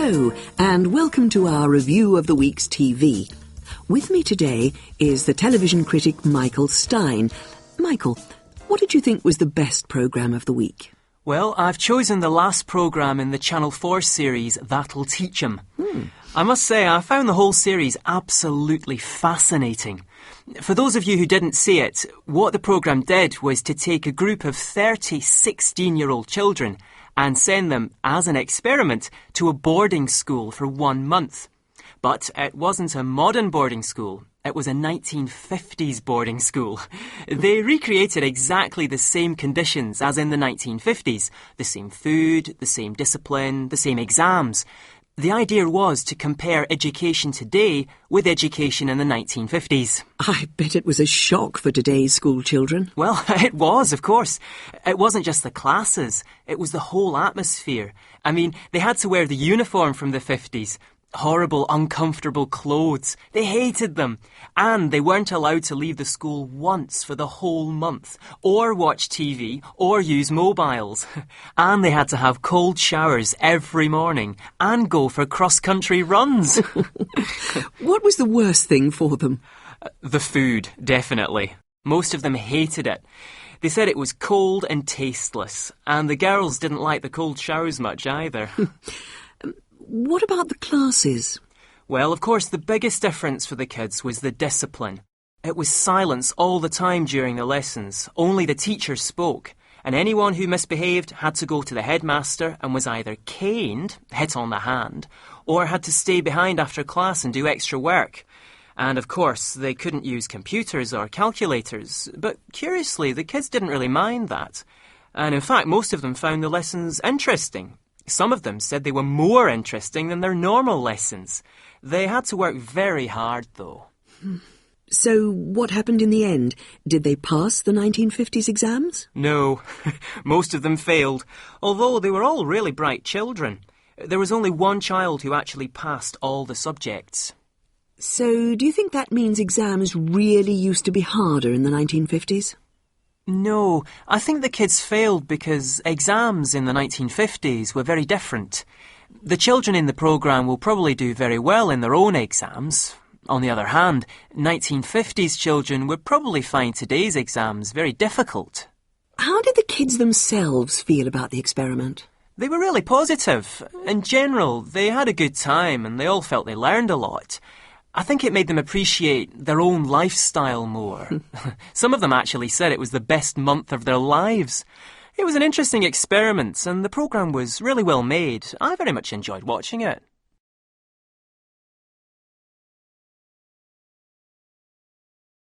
Hello, and welcome to our review of the week's TV. With me today is the television critic Michael Stein. Michael, what did you think was the best programme of the week? Well, I've chosen the last programme in the Channel 4 series, That'll Teach 'Em. I must say, I found the whole series absolutely fascinating. For those of you who didn't see it, what the programme did was to take a group of 30 16-year-old children and send them, as an experiment, to a boarding school for 1 month. But it wasn't a modern boarding school. It was a 1950s boarding school. They recreated exactly the same conditions as in the 1950s. The same food, the same discipline, the same exams. The idea was to compare education today with education in the 1950s. I bet it was a shock for today's school children. Well, it was, of course. It wasn't just the classes. It was the whole atmosphere. I mean, they had to wear the uniform from the 50s. Horrible, uncomfortable clothes. They hated them. And they weren't allowed to leave the school once for the whole month, or watch TV, or use mobiles. And they had to have cold showers every morning, and go for cross-country runs. What was the worst thing for them? The food, definitely. Most of them hated it. They said it was cold and tasteless, and the girls didn't like the cold showers much either. What about the classes? Well, of course, the biggest difference for the kids was the discipline. It was silence all the time during the lessons. Only the teachers spoke. And anyone who misbehaved had to go to the headmaster and was either caned, hit on the hand, or had to stay behind after class and do extra work. And of course, they couldn't use computers or calculators. But curiously, the kids didn't really mind that. And in fact, most of them found the lessons interesting. Some of them said they were more interesting than their normal lessons. They had to work very hard, though. So what happened in the end? Did they pass the 1950s exams? No, most of them failed, although they were all really bright children. There was only one child who actually passed all the subjects. So do you think that means exams really used to be harder in the 1950s? No, I think the kids failed because exams in the 1950s were very different. The children in the programme will probably do very well in their own exams. On the other hand, 1950s children would probably find today's exams very difficult. How did the kids themselves feel about the experiment? They were really positive. In general, they had a good time and they all felt they learned a lot. I think it made them appreciate their own lifestyle more. Some of them actually said it was the best month of their lives. It was an interesting experiment and the programme was really well made. I very much enjoyed watching it.